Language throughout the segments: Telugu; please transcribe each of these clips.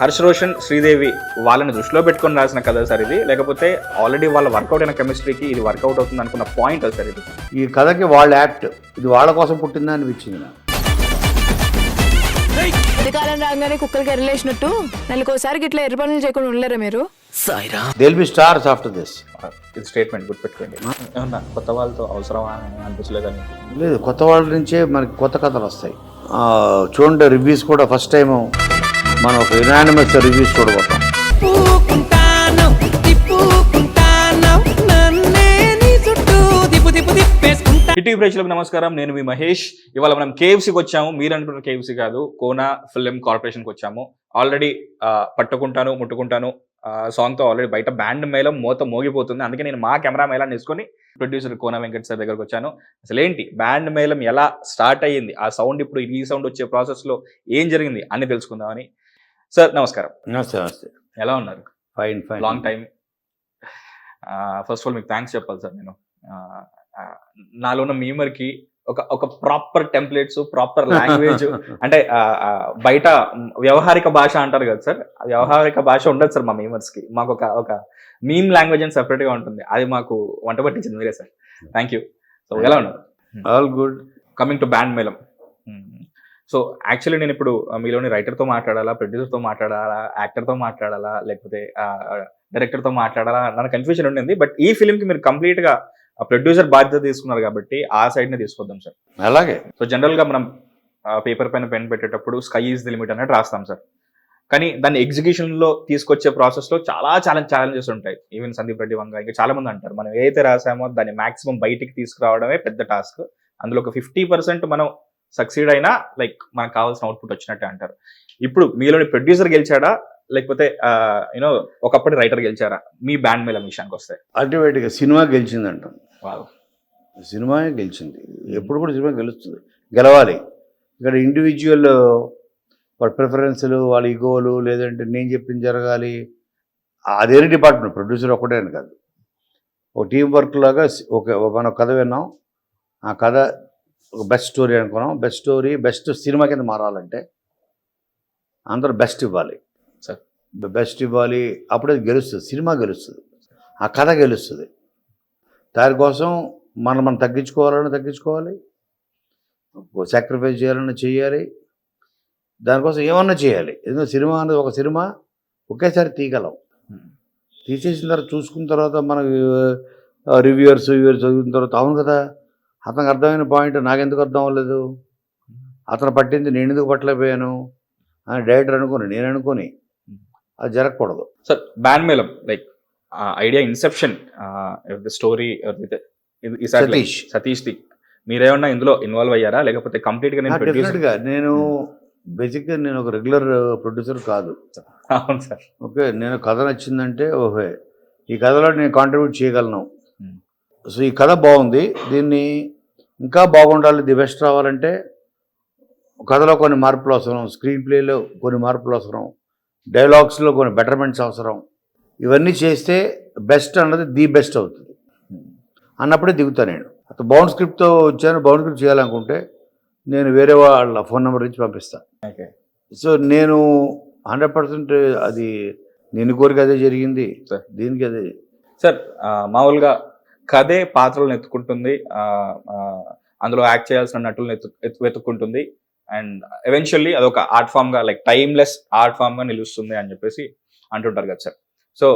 హర్ష్ రోషన్, శ్రీదేవి వాళ్ళని దృష్టిలో పెట్టుకొని రాసిన కథ సార్ ఇది, లేకపోతే ఆల్రెడీ వాళ్ళ వర్కౌట్ అయిన కెమిస్ట్రీకి ఇది వర్కౌట్ అవుతుంది అనుకున్న పాయింట్ సార్ ఇది? ఈ కథకి వాళ్ళ యాక్ట్ ఇది వాళ్ళ కోసం పుట్టిందా అనిపించింది నాకు. కాలం రాగానే కుక్కలకి ఎరలేసినట్టు నెలకోసారి ఇట్లా ఎర్ర పనులు చేయకుండా ఉండలేరా మీరు? థెల్ బి స్టార్స్ ఆఫ్టర్ దిస్. ఇది స్టేట్మెంట్ గుర్తుపెట్టుకోండి. ఏమన్నా కొత్త వాళ్ళతో అవసరమా అని అనిపించలేదని? లేదు, కొత్త వాళ్ళ నుంచే మనకి కొత్త కథలు వస్తాయి. చూడండి, రివ్యూస్ కూడా ఫస్ట్ టైం మనం ఒక యునానిమస్ రివ్యూస్ చూడబోతాం. టీవీ ప్రేక్షకులకు నమస్కారం, నేను మీ మహేష్. ఇవాళ మనం కేఎఫ్సీకి వచ్చాము. మీరు అనుకున్న కేఎఫ్సీ కాదు, కోనా ఫిల్మ్ కార్పొరేషన్కి వచ్చాము. ఆల్రెడీ పట్టుకుంటాను ముట్టుకుంటాను సాంగ్తో ఆల్రెడీ బయట బ్యాండ్ మేళం మోత మోగిపోతుంది. అందుకే నేను మా కెమెరా మేళాన్ని తీసుకొని ప్రొడ్యూసర్ కోన వెంకట్ సార్ దగ్గరకు వచ్చాను. అసలు ఏంటి బ్యాండ్ మేళం ఎలా స్టార్ట్ అయ్యింది, ఆ సౌండ్ ఇప్పుడు ఈ సౌండ్ వచ్చే ప్రాసెస్లో ఏం జరిగింది అన్ని తెలుసుకుందామని. సార్ నమస్కారం. నమస్తే. నమస్తే. ఎలా ఉన్నారు? Fine fine. Long time. First of all మీకు థ్యాంక్స్ చెప్పాలి సార్. నేను నాలో ఉన్న మీమర్కి ఒక ప్రాపర్ టెంప్లెట్స్, ప్రాపర్ లాంగ్వేజ్ అంటే బయట వ్యవహారిక భాష అంటారు కదా సార్, వ్యవహారిక భాష ఉండదు సార్ మా మీమర్స్కి. మాకు ఒక మీమ్ లాంగ్వేజ్ అని సెపరేట్గా ఉంటుంది. అది మాకు వంట పట్టించింది మీరే సార్. Thank you. సో ఎలా ఉన్నారు? All good. Coming to band మేళం. సో యాక్చువల్లీ నేను ఇప్పుడు మీలోని రైటర్తో మాట్లాడాలా, ప్రొడ్యూసర్తో మాట్లాడాలా, యాక్టర్తో మాట్లాడాలా, లేకపోతే డైరెక్టర్తో మాట్లాడాలా అన్న కన్ఫ్యూజన్ ఉండింది. బట్ ఈ ఫిలింకి మీరు కంప్లీట్గా ప్రొడ్యూసర్ బాధ్యత తీసుకున్నారు కాబట్టి ఆ సైడ్ని తీసుకొద్దాం సార్. అలాగే. సో జనరల్గా మనం పేపర్ పైన పెన్ పెట్టేటప్పుడు స్కై ఈజ్ ది లిమిట్ అన్నట్టు రాస్తాం సార్. కానీ దాన్ని ఎగ్జిక్యూషన్లో తీసుకొచ్చే ప్రాసెస్లో చాలా ఛాలెంజెస్ ఉంటాయి. ఈవెన్ సందీప్ రెడ్డి వంగ ఇంకా చాలా మంది అంటారు, మనం ఏదైతే రాసామో దాన్ని మాక్సిమం బయటికి తీసుకురావడమే పెద్ద టాస్క్. అందులో ఒక 50% మనం సక్సీడ్ అయినా లైక్ మనకు కావాల్సిన అవుట్పుట్ వచ్చినట్టే అంటారు. ఇప్పుడు మీలోని ప్రొడ్యూసర్ గెలిచాడా, లేకపోతే యూనో ఒకప్పటి రైటర్ గెలిచారా మీ బ్యాండ్ మేళం విషయానికి వస్తే? అల్టిమేట్గా సినిమా గెలిచిందంటాం. వావ్, సినిమా గెలిచింది. ఎప్పుడు కూడా సినిమా గెలుస్తుంది, గెలవాలి. ఇక్కడ ఇండివిజువల్ వాళ్ళ ప్రిఫరెన్స్లు, వాళ్ళ ఈగోలు, లేదంటే నేను చెప్పింది జరగాలి, అదే డిపార్ట్మెంట్. ప్రొడ్యూసర్ ఒకటే అని కాదు, ఒక టీం వర్క్ లాగా. మనం కథ విన్నాం, ఆ కథ ఒక బెస్ట్ స్టోరీ అనుకున్నాం. బెస్ట్ స్టోరీ బెస్ట్ సినిమా కింద మారాలంటే అందరూ బెస్ట్ ఇవ్వాలి సార్, బెస్ట్ ఇవ్వాలి. అప్పుడే గెలుస్తుంది, సినిమా గెలుస్తుంది, ఆ కథ గెలుస్తుంది. దానికోసం మనం తగ్గించుకోవాలి, సాక్రిఫైస్ చేయాలన్నా చేయాలి. దానికోసం ఏమన్నా చేయాలి. ఎందుకంటే సినిమా అనేది ఒక సినిమా ఒకేసారి తీయగలం. తీసేసిన తర్వాత చూసుకున్న తర్వాత మనకు రివ్యూవర్స్ చదివిన తర్వాత అవును కదా, అతనికి అర్థమైన పాయింట్ నాకెందుకు అర్థం అవ్వలేదు, అతను పట్టింది నేను ఎందుకు పట్టలేకపోయాను అని డైరెక్టర్ నేను అనుకొని అది జరగకూడదు సార్. బ్యాండ్ మేళం like idea inception story Satish ది మీరేమన్నా ఇందులో ఇన్వాల్వ్ అయ్యారా, లేకపోతే కంప్లీట్గా? డెఫినెట్గా నేను బేసిక్గా నేను ఒక రెగ్యులర్ ప్రొడ్యూసర్ కాదు. అవును సార్. ఓకే, నేను కథ నచ్చిందంటే ఓహే ఈ కథలో నేను కాంట్రిబ్యూట్ చేయగలను. సో ఈ కథ బాగుంది, దీన్ని ఇంకా బాగుండాలి, ది బెస్ట్ రావాలంటే కథలో కొన్ని మార్పులు అవసరం, స్క్రీన్ ప్లేలో కొన్ని మార్పులు అవసరం, డైలాగ్స్లో కొన్ని బెటర్మెంట్స్ అవసరం. ఇవన్నీ చేస్తే బెస్ట్ అన్నది ది బెస్ట్ అవుతుంది అన్నప్పుడే దిగుతా నేను. అతను బౌండ్ స్క్రిప్ట్తో వచ్చాను, బౌండ్ స్క్రిప్ట్ చేయాలనుకుంటే నేను వేరే వాళ్ళ ఫోన్ నెంబర్ ఇచ్చి పంపిస్తాను. సో నేను 100% అది నేను కోరిక అదే జరిగింది, దీనికి అదే. సార్ మామూలుగా కథే పాత్రలను ఎత్తుకుంటుంది, అందులో యాక్ట్ చేయాల్సిన నటులను వెతుక్కుంటుంది, అండ్ ఎవెన్చువల్లీ అదొక ఆర్ట్ ఫామ్గా లైక్ టైమ్లెస్ ఆర్ట్ ఫామ్గా నిలుస్తుంది అని చెప్పేసి అంటుంటారు కదా సార్. సో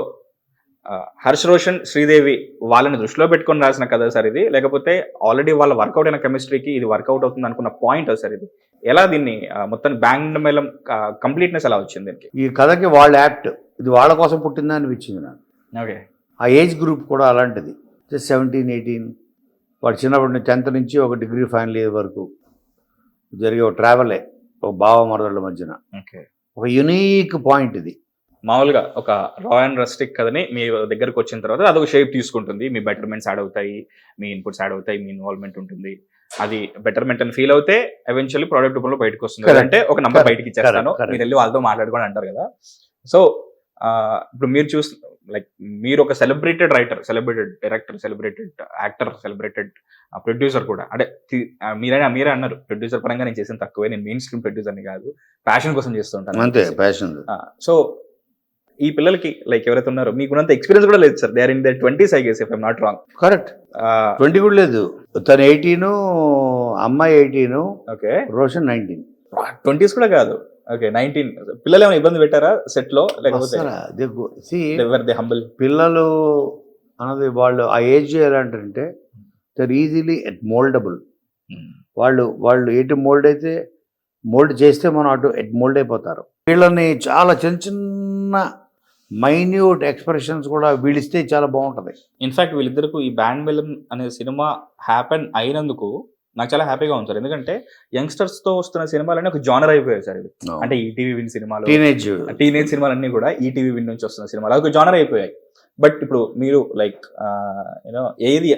హర్ష్ రోషన్, శ్రీదేవి వాళ్ళని దృష్టిలో పెట్టుకొని రాసిన కథ సార్ ఇది, లేకపోతే ఆల్రెడీ వాళ్ళ వర్కౌట్ అయిన కెమిస్ట్రీకి ఇది వర్కౌట్ అవుతుంది అనుకున్న పాయింట్ సార్ ఇది? ఎలా దీన్ని మొత్తం బ్యాండ్ మేళం కంప్లీట్నెస్ ఎలా వచ్చింది దీనికి? ఈ కథకి వాళ్ళ యాక్ట్ ఇది వాళ్ళ కోసం పుట్టిందా అనిపించింది నాకు. ఓకే, ఆ ఏజ్ గ్రూప్ కూడా అలాంటిది. 17, 18 వాడు చిన్నప్పటి నుంచి 10th నుంచి ఒక డిగ్రీ ఫైనల్ ఇయర్ వరకు జరిగే ఒక ట్రావెలే, ఒక బావ మరదళ్ళ మధ్యన. ఓకే, ఒక యునీక్ పాయింట్ ఇది. మామూలుగా ఒక రా అండ్ రస్టిక్ కథని మీ దగ్గరకు వచ్చిన తర్వాత అదొక షేప్ తీసుకుంటుంది, మీ బెటర్మెంట్స్ యాడ్ అవుతాయి, మీ ఇన్పుట్స్ యాడ్ అవుతాయి, మీ ఇన్వాల్వ్మెంట్ ఉంటుంది. అది బెటర్మెంట్ అని ఫీల్ అవుతే ఎవెన్చువల్లీ ప్రోడక్ట్ రూపంలో బయటకు వస్తుంది. అంటే ఒక నంబర్ బయటకి ఇచ్చేస్తాను, మీరు వెళ్ళి వాళ్ళతో మాట్లాడుకోండి అంటారు కదా. సో ఇప్పుడు లైక్ మీరు ఒక celebrated writer, celebrated director, celebrated actor, celebrated producer కూడా. అంటే మీరే అన్నారు ప్రొడ్యూసర్ పరంగా నేను చేసిన తక్కువే, నేను మెయిన్ స్ట్రీమ్ ప్రొడ్యూసర్ని కాదు, ప్యాషన్ కోసం చేస్తుంటాను. అంతే, ప్యాషన్. సో ఈ పిల్లలకి లైక్ ఎవరైతే ఉన్నారో మీకున్నంత ఎక్స్పీరియన్స్ కూడా లేదు sir. They are in the 20s I guess if I'm not wrong. Correct. 20 కూడా లేదు. తను 18, అమ్మాయి 18, ఓకే, రోషన్ 19. 20s కూడా కాదు. ఓకే, 19. పిల్లలు ఏమైనా ఇబ్బంది పెట్టారా సెట్ లో, లేకపోతే హంబుల్? పిల్లలు అన్నది వాళ్ళు ఆ age ఎలాంటంటే there easily at mouldable. వాళ్ళు ఎటు మోల్డ్ అయితే మోల్డ్ చేస్తే మనం అటు ఎట్ మోల్డ్ అయిపోతారు. వీళ్ళని చాలా చిన్న చిన్న మైన్యూట్ ఎక్స్ప్రెషన్స్ కూడా వీళ్ళిస్తే చాలా బాగుంటుంది. ఇన్ఫాక్ట్ వీళ్ళిద్దరికి ఈ బ్యాండ్ విలన్ అనే సినిమా హ్యాపెన్ అయినందుకు నాకు చాలా హ్యాపీగా ఉంది సార్. ఎందుకంటే యంగ్స్టర్స్ తో వస్తున్న సినిమాలన్నీ ఒక జానర్ అయిపోయాయి సార్. ఇది అంటే ఈటీవీ విన్ సినిమాలు, టీనేజ్ సినిమాలన్నీ కూడా ఈటీవీ విన్ నుంచి వస్తున్న సినిమాలు అదొక జానర్ అయిపోయాయి. బట్ ఇప్పుడు మీరు లైక్ యూనో ఏది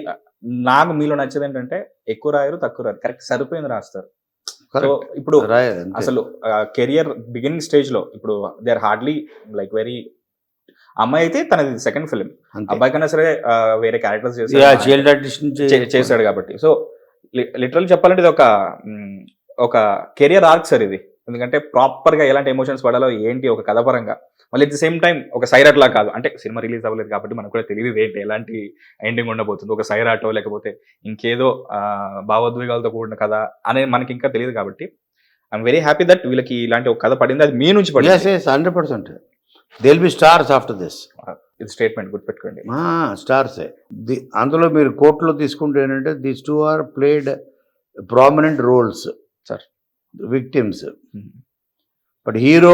నాకు మీలో నచ్చేది ఏంటంటే ఎక్కువ రాయరు, తక్కువ రాయరు, కరెక్ట్ సరిపోయింది రాస్తారు. సో ఇప్పుడు అసలు కెరియర్ బిగినింగ్ స్టేజ్ లో ఇప్పుడు they are hardly like very, అమ్మాయి అయితే తనది సెకండ్ ఫిల్మ్, అబ్బాయి కన్నా సరే వేరే క్యారెక్టర్స్ చేశాడు కాబట్టి. సో లిటరల్ చెప్పాలంటే ఇది ఒక కెరియర్ ఆర్క్ సార్ ఇది. ఎందుకంటే ప్రాపర్ గా ఎలాంటి ఎమోషన్స్ పడాలో ఏంటి ఒక కథ పరంగా, మళ్ళీ అట్ ది సేమ్ టైం ఒక సైరాట్ లా కాదు. అంటే సినిమా రిలీజ్ అవ్వలేదు కాబట్టి మనకు కూడా తెలియదు ఏంటి ఎలాంటి ఎండింగ్ ఉండబోతుంది, ఒక సైరాటో లేకపోతే ఇంకేదో భావోద్వేగాలతో కూడిన కథ అనేది మనకి ఇంకా తెలియదు. కాబట్టి ఐఎమ్ వెరీ హ్యాపీ దట్ వీళ్ళకి ఇలాంటి ఒక కథ పడింది, అది మీ నుంచి పడింది. 100%. They will be stars after this. ఇది స్టేట్మెంట్ గుర్తుపెట్టుకోండి, స్టార్సే. అందులో మీరు కోర్టులో తీసుకుంటే ఏంటంటే these two are played prominent roles sir, victims. But hero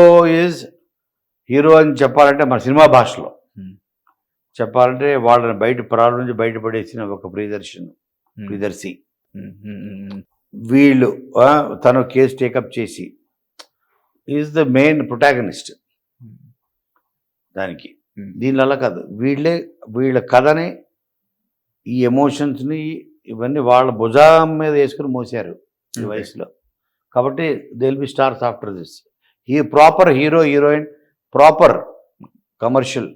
అని చెప్పాలంటే మన సినిమా భాషలో చెప్పాలంటే వాళ్ళని ప్రాబ్లం నుంచి బయటపడేసిన ఒక ప్రియదర్శి. వీళ్ళు తను కేసు టేకప్ చేసి ఈజ్ ద మెయిన్ ప్రొటాగనిస్ట్ దానికి. దీనివల్ల కాదు, వీళ్ళ కథని, ఈ ఎమోషన్స్ని ఇవన్నీ వాళ్ళ భుజం మీద వేసుకుని మోసారు ఈ వయసులో. కాబట్టి they will be stars after this. Proper hero heroine, proper commercial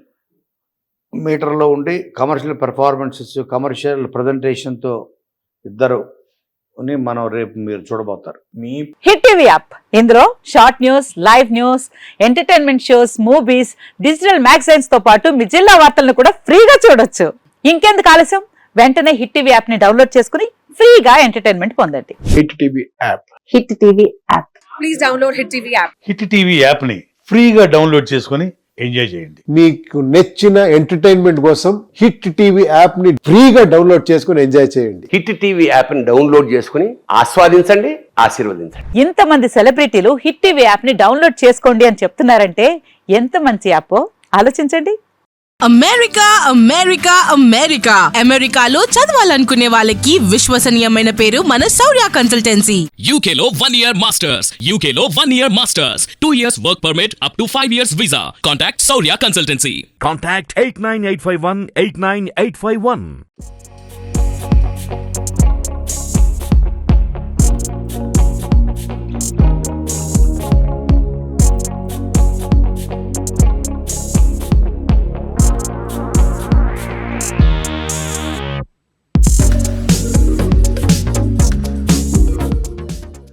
మీటర్లో ఉండి కమర్షియల్ పెర్ఫార్మెన్సెస్, కమర్షియల్ ప్రజెంటేషన్తో ఇద్దరు మనం రేపు మీరు చూడబోతారు. మీ హిట్ టీవీ యాప్, ఇందులో short news, live news, entertainment shows, movies, digital magazines తో పాటు మీ జిల్లా వార్తలను కూడా ఫ్రీగా చూడొచ్చు. ఇంకెందుకు ఆలస్యం, వెంటనే హిట్ టీవీ యాప్ ని డౌన్లోడ్ చేసుకుని ఫ్రీగా ఎంటర్టైన్మెంట్ పొందండి. Hit TV app. Hit TV app. Please download hit TV app. Hit TV app ని ఫ్రీగా డౌన్లోడ్ చేసుకొని ఎంజాయ్ చేయండి. మీకు నచ్చిన ఎంటర్టైన్మెంట్ కోసం హిట్ టీవీ యాప్ ని ఫ్రీగా డౌన్లోడ్ చేసుకుని ఎంజాయ్ చేయండి. హిట్ టీవీ యాప్ ని డౌన్లోడ్ చేసుకుని ఆస్వాదించండి, ఆశీర్వదించండి. ఇంతమంది సెలబ్రిటీలు హిట్ టీవీ యాప్ ని డౌన్లోడ్ చేసుకోండి అని చెప్తున్నారంటే ఎంత మంచి యాప్ ఆలోచించండి. అమెరికా అమెరికాలో చదవాలనుకునే వాళ్ళకి విశ్వసనీయమైన పేరు మన శౌర్య కన్సల్టెన్సీ. UK లో 1 year masters, UK లో 1 year masters, 2 years work permit up to 5 years visa. Contact Saurya Consultancy. Contact 89851 89851.